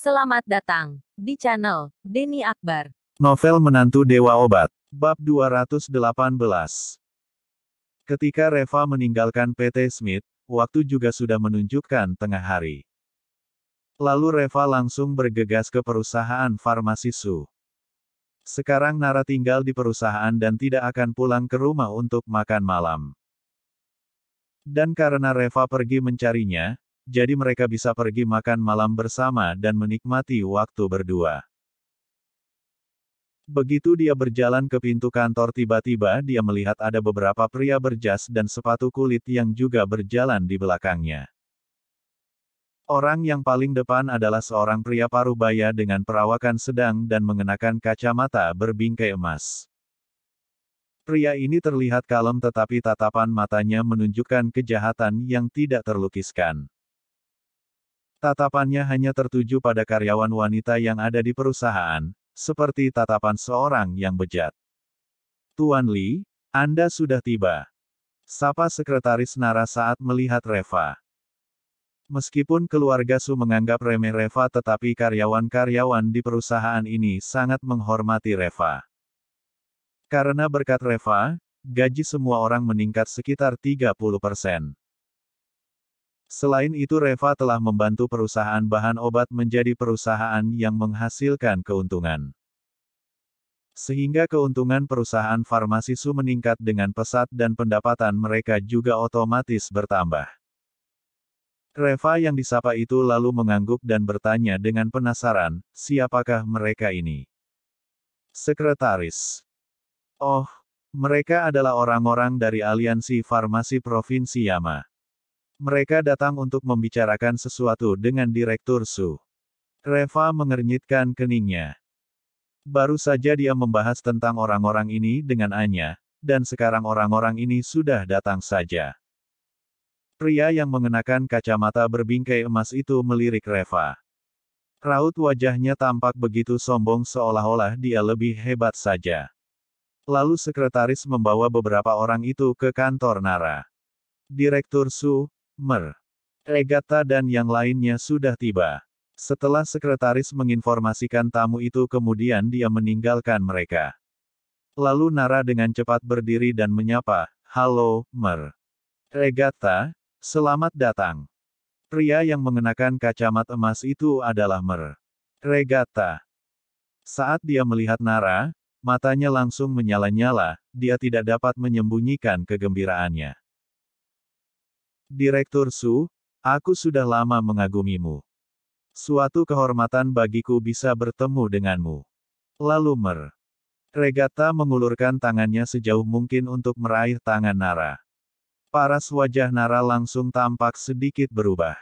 Selamat datang di channel Denny Akbar. Novel Menantu Dewa Obat. Bab 218. Ketika Reva meninggalkan PT Smith, waktu juga sudah menunjukkan tengah hari. Lalu Reva langsung bergegas ke perusahaan farmasi Su. Sekarang Nara tinggal di perusahaan dan tidak akan pulang ke rumah untuk makan malam. Dan karena Reva pergi mencarinya, jadi mereka bisa pergi makan malam bersama dan menikmati waktu berdua. Begitu dia berjalan ke pintu kantor, tiba-tiba dia melihat ada beberapa pria berjas dan sepatu kulit yang juga berjalan di belakangnya. Orang yang paling depan adalah seorang pria parubaya dengan perawakan sedang dan mengenakan kacamata berbingkai emas. Pria ini terlihat kalem tetapi tatapan matanya menunjukkan kejahatan yang tidak terlukiskan. Tatapannya hanya tertuju pada karyawan wanita yang ada di perusahaan, seperti tatapan seorang yang bejat. "Tuan Li, Anda sudah tiba," sapa sekretaris Nara saat melihat Reva. Meskipun keluarga Su menganggap remeh Reva, tetapi karyawan-karyawan di perusahaan ini sangat menghormati Reva. Karena berkat Reva, gaji semua orang meningkat sekitar 30%. Selain itu Reva telah membantu perusahaan bahan obat menjadi perusahaan yang menghasilkan keuntungan. Sehingga keuntungan perusahaan farmasi Su meningkat dengan pesat dan pendapatan mereka juga otomatis bertambah. Reva yang disapa itu lalu mengangguk dan bertanya dengan penasaran, siapakah mereka ini? Sekretaris. Oh, mereka adalah orang-orang dari Aliansi Farmasi Provinsi Yama. Mereka datang untuk membicarakan sesuatu dengan Direktur Su. Reva mengernyitkan keningnya. Baru saja dia membahas tentang orang-orang ini dengan Anya, dan sekarang orang-orang ini sudah datang saja. Pria yang mengenakan kacamata berbingkai emas itu melirik Reva. Raut wajahnya tampak begitu sombong seolah-olah dia lebih hebat saja. Lalu sekretaris membawa beberapa orang itu ke kantor Nara. Direktur Su, Mer, Regata dan yang lainnya sudah tiba. Setelah sekretaris menginformasikan tamu itu, kemudian dia meninggalkan mereka. Lalu Nara dengan cepat berdiri dan menyapa, "Halo, Mer. Regata, selamat datang." Pria yang mengenakan kacamata emas itu adalah Mer. Regata. Saat dia melihat Nara, matanya langsung menyala-nyala, dia tidak dapat menyembunyikan kegembiraannya. "Direktur Su, aku sudah lama mengagumimu. Suatu kehormatan bagiku bisa bertemu denganmu." Lalu Mer. Regata mengulurkan tangannya sejauh mungkin untuk meraih tangan Nara. Paras wajah Nara langsung tampak sedikit berubah.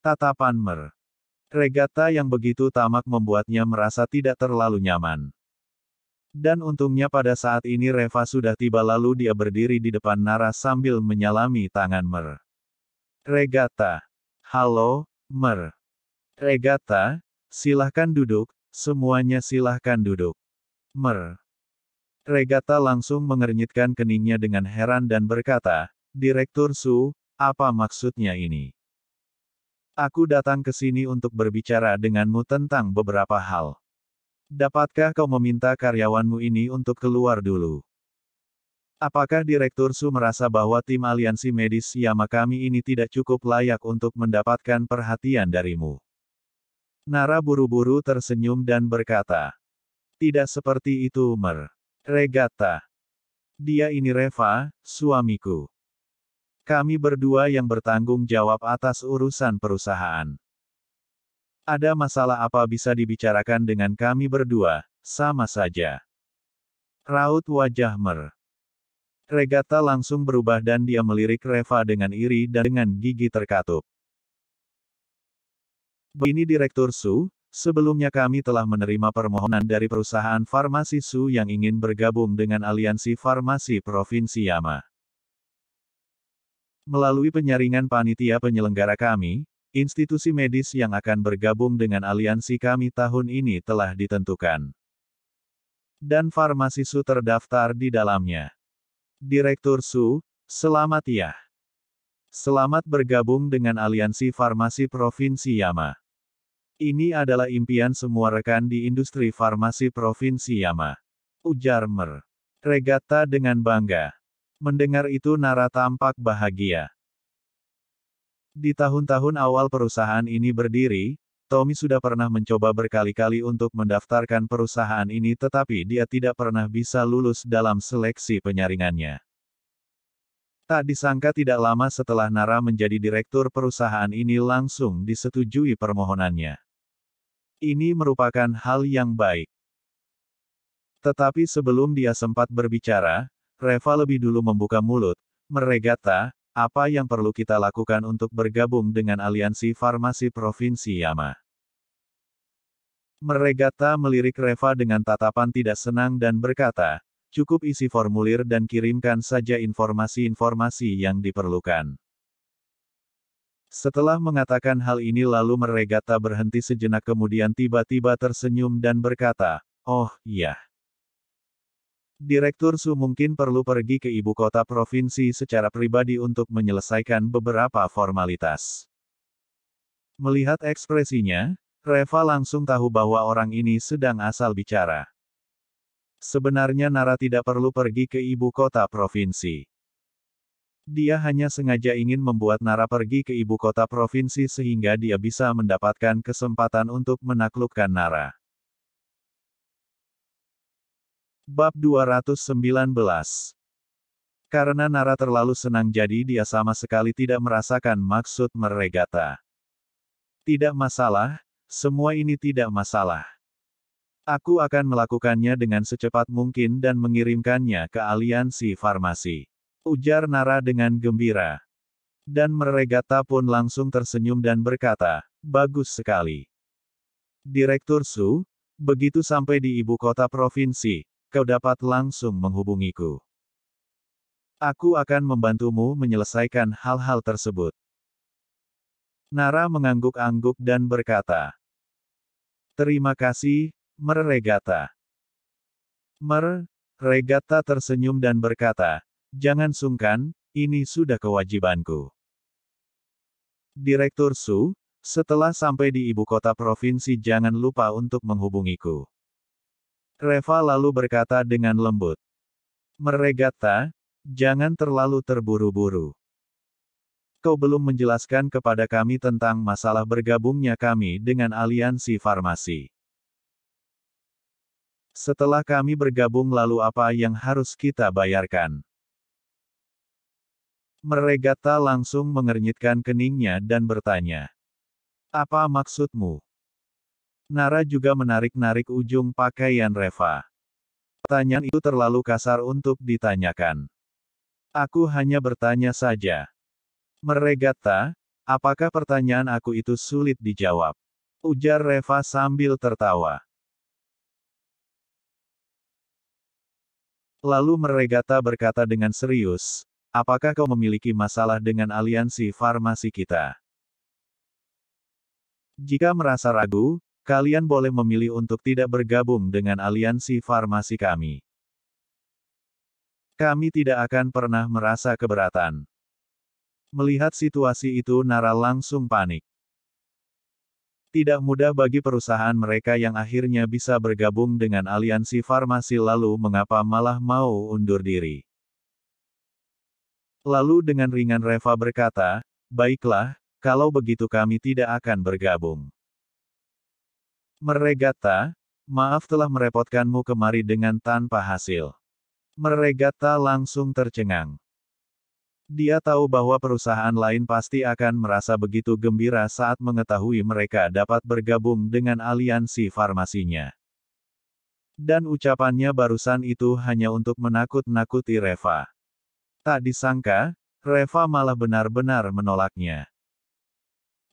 Tatapan Mer. Regata yang begitu tamak membuatnya merasa tidak terlalu nyaman. Dan untungnya pada saat ini Reva sudah tiba, lalu dia berdiri di depan Nara sambil menyalami tangan Mer. Regata. "Halo, Mer. Regata, silahkan duduk, semuanya silahkan duduk." Mer. Regata langsung mengernyitkan keningnya dengan heran dan berkata, "Direktur Su, apa maksudnya ini? Aku datang ke sini untuk berbicara denganmu tentang beberapa hal. Dapatkah kau meminta karyawanmu ini untuk keluar dulu? Apakah Direktur Su merasa bahwa tim aliansi medis Yama kami ini tidak cukup layak untuk mendapatkan perhatian darimu?" Nara buru-buru tersenyum dan berkata, "Tidak seperti itu, Mer. Regata. Dia ini Reva, suamiku. Kami berdua yang bertanggung jawab atas urusan perusahaan. Ada masalah apa bisa dibicarakan dengan kami berdua, sama saja." Raut wajah Mer. Regata langsung berubah dan dia melirik Reva dengan iri dan dengan gigi terkatup. "Begini Direktur Su, sebelumnya kami telah menerima permohonan dari perusahaan farmasi Su yang ingin bergabung dengan Aliansi Farmasi Provinsi Yama. Melalui penyaringan panitia penyelenggara kami, institusi medis yang akan bergabung dengan aliansi kami tahun ini telah ditentukan. Dan farmasi Su terdaftar di dalamnya. Direktur Su, selamat ya. Selamat bergabung dengan Aliansi Farmasi Provinsi Yama." Ini adalah impian semua rekan di industri farmasi Provinsi Yama. Ujar Regata dengan bangga. Mendengar itu Nara tampak bahagia. Di tahun-tahun awal perusahaan ini berdiri, Tommy sudah pernah mencoba berkali-kali untuk mendaftarkan perusahaan ini tetapi dia tidak pernah bisa lulus dalam seleksi penyaringannya. Tak disangka tidak lama setelah Nara menjadi direktur perusahaan ini langsung disetujui permohonannya. Ini merupakan hal yang baik. Tetapi sebelum dia sempat berbicara, Reva lebih dulu membuka mulut. Regata, apa yang perlu kita lakukan untuk bergabung dengan Aliansi Farmasi Provinsi Yama? Regata melirik Reva dengan tatapan tidak senang dan berkata, cukup isi formulir dan kirimkan saja informasi-informasi yang diperlukan. Setelah mengatakan hal ini lalu Regata berhenti sejenak kemudian tiba-tiba tersenyum dan berkata, oh, iya. Direktur Su mungkin perlu pergi ke ibu kota provinsi secara pribadi untuk menyelesaikan beberapa formalitas. Melihat ekspresinya, Reva langsung tahu bahwa orang ini sedang asal bicara. Sebenarnya Nara tidak perlu pergi ke ibu kota provinsi. Dia hanya sengaja ingin membuat Nara pergi ke ibu kota provinsi sehingga dia bisa mendapatkan kesempatan untuk menaklukkan Nara. Bab 219. Karena Nara terlalu senang jadi dia sama sekali tidak merasakan maksud Regata. Tidak masalah, semua ini tidak masalah. Aku akan melakukannya dengan secepat mungkin dan mengirimkannya ke Aliansi Farmasi. Ujar Nara dengan gembira. Dan Regata pun langsung tersenyum dan berkata, bagus sekali. Direktur Su, begitu sampai di ibu kota provinsi, kau dapat langsung menghubungiku. Aku akan membantumu menyelesaikan hal-hal tersebut. Nara mengangguk-angguk dan berkata, terima kasih, Regata. Regata tersenyum dan berkata, jangan sungkan, ini sudah kewajibanku. Direktur Su, setelah sampai di ibu kota provinsi jangan lupa untuk menghubungiku. Reva lalu berkata dengan lembut. Regata, jangan terlalu terburu-buru. Kau belum menjelaskan kepada kami tentang masalah bergabungnya kami dengan Aliansi Farmasi. Setelah kami bergabung lalu apa yang harus kita bayarkan? Regata langsung mengernyitkan keningnya dan bertanya. Apa maksudmu? Nara juga menarik-narik ujung pakaian Reva. Pertanyaan itu terlalu kasar untuk ditanyakan. Aku hanya bertanya saja. Regata, apakah pertanyaan aku itu sulit dijawab? Ujar Reva sambil tertawa. Lalu Regata berkata dengan serius, apakah kau memiliki masalah dengan aliansi farmasi kita? Jika merasa ragu, kalian boleh memilih untuk tidak bergabung dengan aliansi farmasi kami. Kami tidak akan pernah merasa keberatan. Melihat situasi itu Nara langsung panik. Tidak mudah bagi perusahaan mereka yang akhirnya bisa bergabung dengan aliansi farmasi lalu mengapa malah mau undur diri. Lalu dengan ringan Reva berkata, baiklah, kalau begitu kami tidak akan bergabung. Regata, maaf telah merepotkanmu kemari dengan tanpa hasil. Regata langsung tercengang. Dia tahu bahwa perusahaan lain pasti akan merasa begitu gembira saat mengetahui mereka dapat bergabung dengan aliansi farmasinya. Dan ucapannya barusan itu hanya untuk menakut-nakuti Reva. Tak disangka, Reva malah benar-benar menolaknya.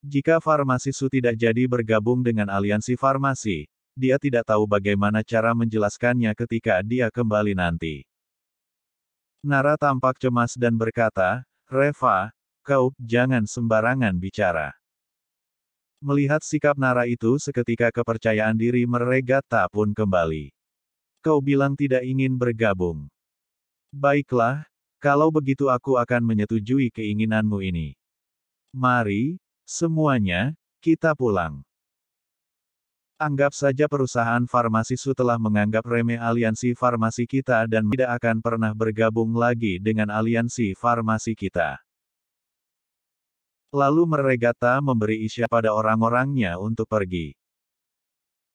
Jika Farmasi Su tidak jadi bergabung dengan aliansi farmasi, dia tidak tahu bagaimana cara menjelaskannya ketika dia kembali nanti. Nara tampak cemas dan berkata, Reva, kau jangan sembarangan bicara. Melihat sikap Nara itu seketika kepercayaan diri Regata pun kembali. Kau bilang tidak ingin bergabung. Baiklah, kalau begitu aku akan menyetujui keinginanmu ini. Mari, semuanya, kita pulang. Anggap saja perusahaan farmasi Su telah menganggap remeh aliansi farmasi kita dan tidak akan pernah bergabung lagi dengan aliansi farmasi kita. Lalu Meregata memberi isyarat pada orang-orangnya untuk pergi.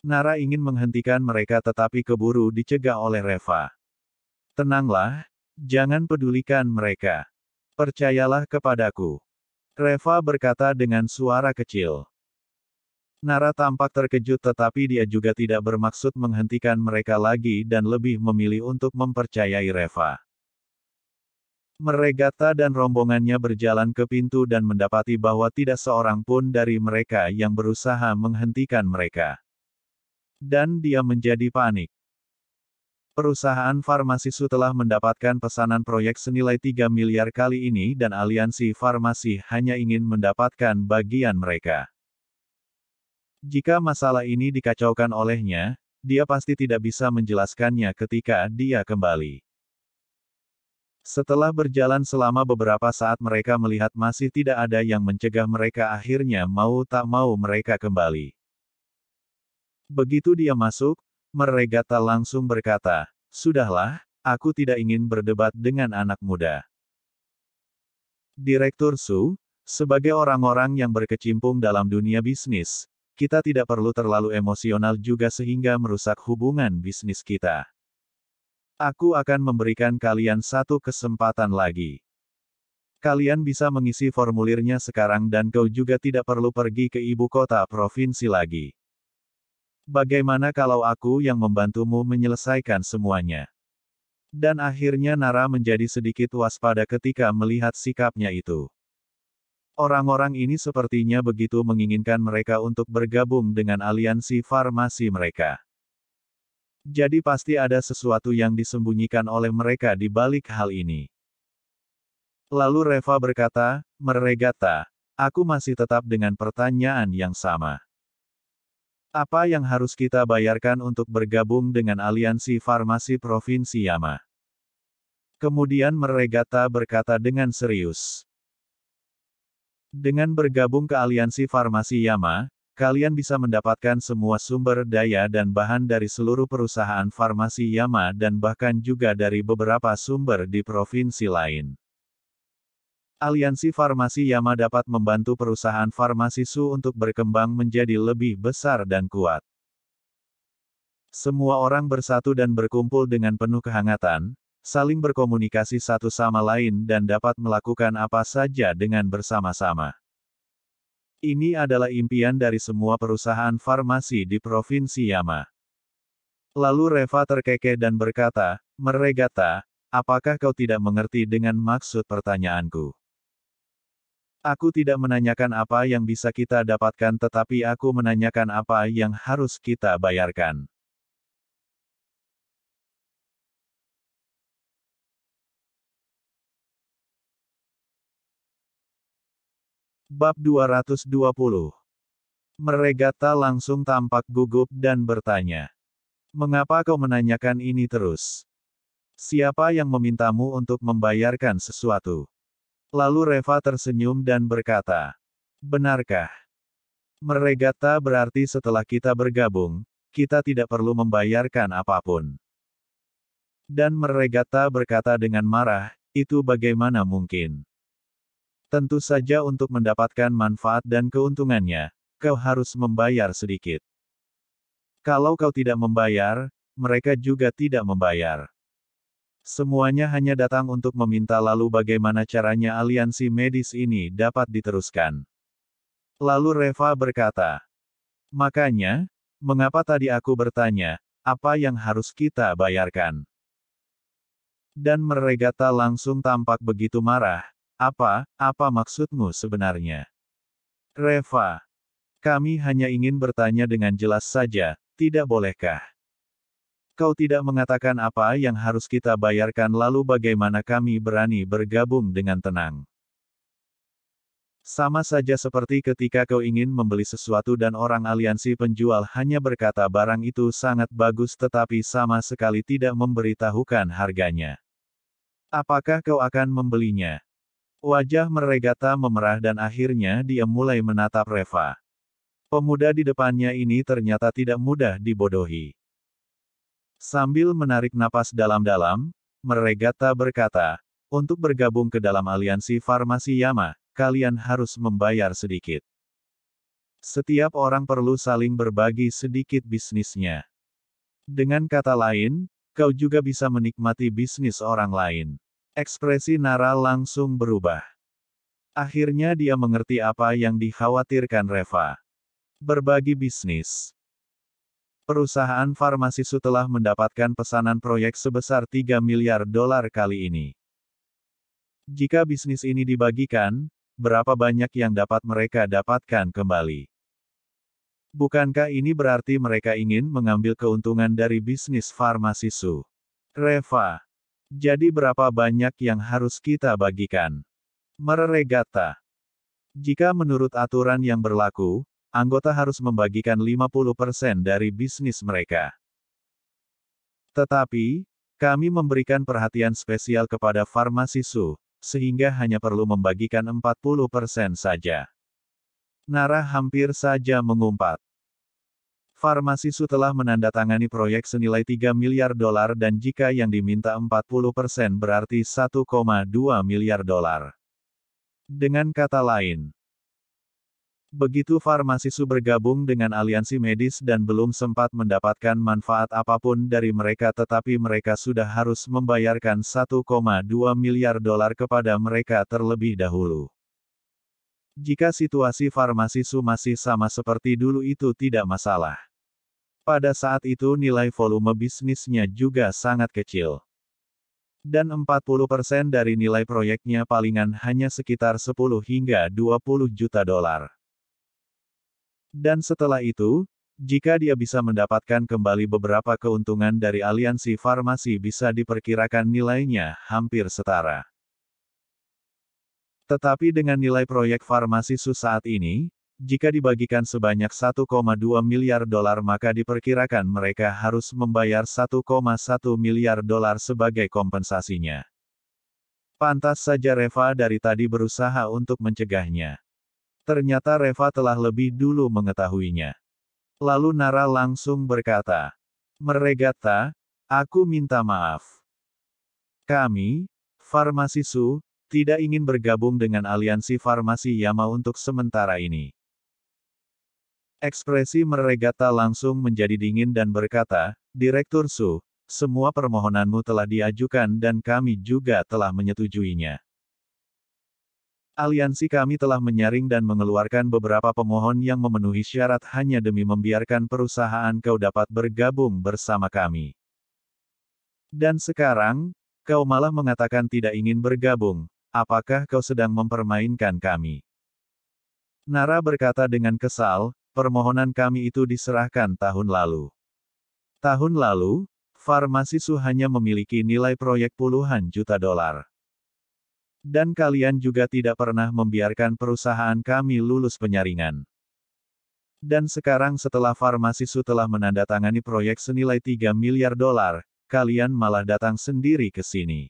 Nara ingin menghentikan mereka tetapi keburu dicegah oleh Reva. Tenanglah, jangan pedulikan mereka. Percayalah kepadaku. Reva berkata dengan suara kecil. Nara tampak terkejut tetapi dia juga tidak bermaksud menghentikan mereka lagi dan lebih memilih untuk mempercayai Reva. Meregata dan rombongannya berjalan ke pintu dan mendapati bahwa tidak seorang pun dari mereka yang berusaha menghentikan mereka. Dan dia menjadi panik. Perusahaan farmasi Su telah mendapatkan pesanan proyek senilai 3 miliar kali ini dan aliansi farmasi hanya ingin mendapatkan bagian mereka. Jika masalah ini dikacaukan olehnya, dia pasti tidak bisa menjelaskannya ketika dia kembali. Setelah berjalan selama beberapa saat mereka melihat masih tidak ada yang mencegah mereka akhirnya mau tak mau mereka kembali. Begitu dia masuk, Meregata langsung berkata, "Sudahlah, aku tidak ingin berdebat dengan anak muda." Direktur Su, sebagai orang-orang yang berkecimpung dalam dunia bisnis, kita tidak perlu terlalu emosional juga sehingga merusak hubungan bisnis kita. Aku akan memberikan kalian satu kesempatan lagi. Kalian bisa mengisi formulirnya sekarang dan kau juga tidak perlu pergi ke ibu kota provinsi lagi. Bagaimana kalau aku yang membantumu menyelesaikan semuanya? Dan akhirnya Nara menjadi sedikit waspada ketika melihat sikapnya itu. Orang-orang ini sepertinya begitu menginginkan mereka untuk bergabung dengan aliansi farmasi mereka. Jadi pasti ada sesuatu yang disembunyikan oleh mereka di balik hal ini. Lalu Reva berkata, "Meregata, aku masih tetap dengan pertanyaan yang sama. Apa yang harus kita bayarkan untuk bergabung dengan aliansi farmasi Provinsi Yama?" Kemudian Meregata berkata dengan serius. Dengan bergabung ke aliansi farmasi Yama, kalian bisa mendapatkan semua sumber daya dan bahan dari seluruh perusahaan farmasi Yama dan bahkan juga dari beberapa sumber di provinsi lain. Aliansi farmasi Yama dapat membantu perusahaan farmasi Su untuk berkembang menjadi lebih besar dan kuat. Semua orang bersatu dan berkumpul dengan penuh kehangatan, saling berkomunikasi satu sama lain dan dapat melakukan apa saja dengan bersama-sama. Ini adalah impian dari semua perusahaan farmasi di Provinsi Yama. Lalu Reva terkekeh dan berkata, "Meregata, apakah kau tidak mengerti dengan maksud pertanyaanku? Aku tidak menanyakan apa yang bisa kita dapatkan tetapi aku menanyakan apa yang harus kita bayarkan." Bab 220. Meregata langsung tampak gugup dan bertanya. "Mengapa kau menanyakan ini terus? Siapa yang memintamu untuk membayarkan sesuatu?" Lalu Reva tersenyum dan berkata, "Benarkah? Meregata berarti setelah kita bergabung, kita tidak perlu membayarkan apapun." Dan Meregata berkata dengan marah, "Itu bagaimana mungkin? Tentu saja untuk mendapatkan manfaat dan keuntungannya, kau harus membayar sedikit. Kalau kau tidak membayar, mereka juga tidak membayar. Semuanya hanya datang untuk meminta lalu bagaimana caranya aliansi medis ini dapat diteruskan." Lalu Reva berkata, "Makanya, mengapa tadi aku bertanya, apa yang harus kita bayarkan?" Dan Meregata langsung tampak begitu marah. Apa maksudmu sebenarnya? Reva, kami hanya ingin bertanya dengan jelas saja, tidak bolehkah? Kau tidak mengatakan apa yang harus kita bayarkan lalu bagaimana kami berani bergabung dengan tenang? Sama saja seperti ketika kau ingin membeli sesuatu dan orang aliansi penjual hanya berkata barang itu sangat bagus tetapi sama sekali tidak memberitahukan harganya. Apakah kau akan membelinya? Wajah Meregata memerah dan akhirnya dia mulai menatap Reva. Pemuda di depannya ini ternyata tidak mudah dibodohi. Sambil menarik napas dalam-dalam, Murregata berkata, untuk bergabung ke dalam aliansi farmasi Yama, kalian harus membayar sedikit. Setiap orang perlu saling berbagi sedikit bisnisnya. Dengan kata lain, kau juga bisa menikmati bisnis orang lain. Ekspresi Nara langsung berubah. Akhirnya dia mengerti apa yang dikhawatirkan Reva. Berbagi bisnis. Perusahaan farmasi Su telah mendapatkan pesanan proyek sebesar $3 miliar kali ini. Jika bisnis ini dibagikan, berapa banyak yang dapat mereka dapatkan kembali? Bukankah ini berarti mereka ingin mengambil keuntungan dari bisnis farmasi Su? Reva. Jadi berapa banyak yang harus kita bagikan? Murregata. Jika menurut aturan yang berlaku, anggota harus membagikan 50% dari bisnis mereka. Tetapi, kami memberikan perhatian spesial kepada farmasi Su, sehingga hanya perlu membagikan 40% saja. Nara hampir saja mengumpat. Farmasi Su telah menandatangani proyek senilai $3 miliar dan jika yang diminta 40% berarti $1,2 miliar. Dengan kata lain, begitu farmasi Su bergabung dengan aliansi medis dan belum sempat mendapatkan manfaat apapun dari mereka tetapi mereka sudah harus membayarkan $1,2 miliar kepada mereka terlebih dahulu. Jika situasi farmasi Su masih sama seperti dulu itu tidak masalah. Pada saat itu nilai volume bisnisnya juga sangat kecil. Dan 40% dari nilai proyeknya palingan hanya sekitar 10 hingga 20 juta dolar. Dan setelah itu, jika dia bisa mendapatkan kembali beberapa keuntungan dari aliansi farmasi bisa diperkirakan nilainya hampir setara. Tetapi dengan nilai proyek farmasi Su saat ini, jika dibagikan sebanyak $1,2 miliar maka diperkirakan mereka harus membayar $1,1 miliar sebagai kompensasinya. Pantas saja Reva dari tadi berusaha untuk mencegahnya. Ternyata Reva telah lebih dulu mengetahuinya. Lalu Nara langsung berkata, Murregata, aku minta maaf. Kami, farmasi Su, tidak ingin bergabung dengan aliansi farmasi Yama untuk sementara ini. Ekspresi Murregata langsung menjadi dingin dan berkata, Direktur Su, semua permohonanmu telah diajukan dan kami juga telah menyetujuinya. Aliansi kami telah menyaring dan mengeluarkan beberapa pemohon yang memenuhi syarat hanya demi membiarkan perusahaan kau dapat bergabung bersama kami. Dan sekarang, kau malah mengatakan tidak ingin bergabung, apakah kau sedang mempermainkan kami? Nara berkata dengan kesal, permohonan kami itu diserahkan tahun lalu. Tahun lalu, farmasi Su hanya memiliki nilai proyek puluhan juta dolar. Dan kalian juga tidak pernah membiarkan perusahaan kami lulus penyaringan. Dan sekarang setelah farmasi Su telah menandatangani proyek senilai $3 miliar, kalian malah datang sendiri ke sini.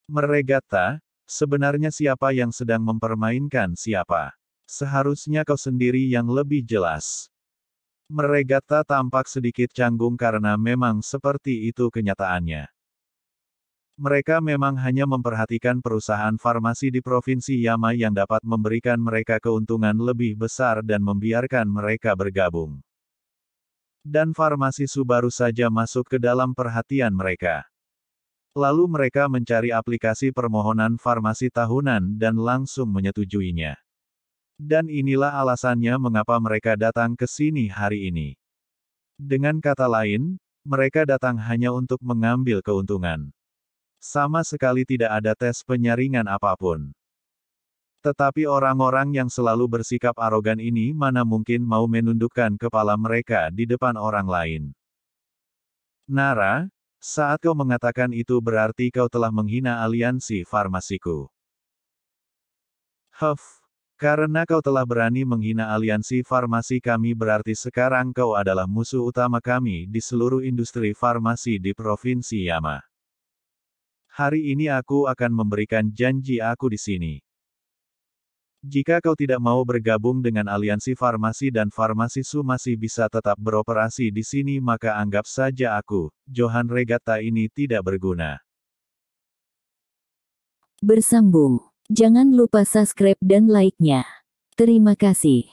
Murregata, sebenarnya siapa yang sedang mempermainkan siapa? Seharusnya kau sendiri yang lebih jelas. Murregata tampak sedikit canggung karena memang seperti itu kenyataannya. Mereka memang hanya memperhatikan perusahaan farmasi di Provinsi Yama yang dapat memberikan mereka keuntungan lebih besar dan membiarkan mereka bergabung. Dan farmasi Su baru saja masuk ke dalam perhatian mereka. Lalu mereka mencari aplikasi permohonan farmasi tahunan dan langsung menyetujuinya. Dan inilah alasannya mengapa mereka datang ke sini hari ini. Dengan kata lain, mereka datang hanya untuk mengambil keuntungan. Sama sekali tidak ada tes penyaringan apapun. Tetapi orang-orang yang selalu bersikap arogan ini mana mungkin mau menundukkan kepala mereka di depan orang lain. Nara, saat kau mengatakan itu berarti kau telah menghina aliansi farmasiku. Karena kau telah berani menghina aliansi farmasi kami berarti sekarang kau adalah musuh utama kami di seluruh industri farmasi di Provinsi Yama. Hari ini aku akan memberikan janji aku di sini. Jika kau tidak mau bergabung dengan aliansi farmasi dan farmasi Su masih bisa tetap beroperasi di sini maka anggap saja aku, Johan Regatta ini tidak berguna. Bersambung. Jangan lupa subscribe dan like-nya. Terima kasih.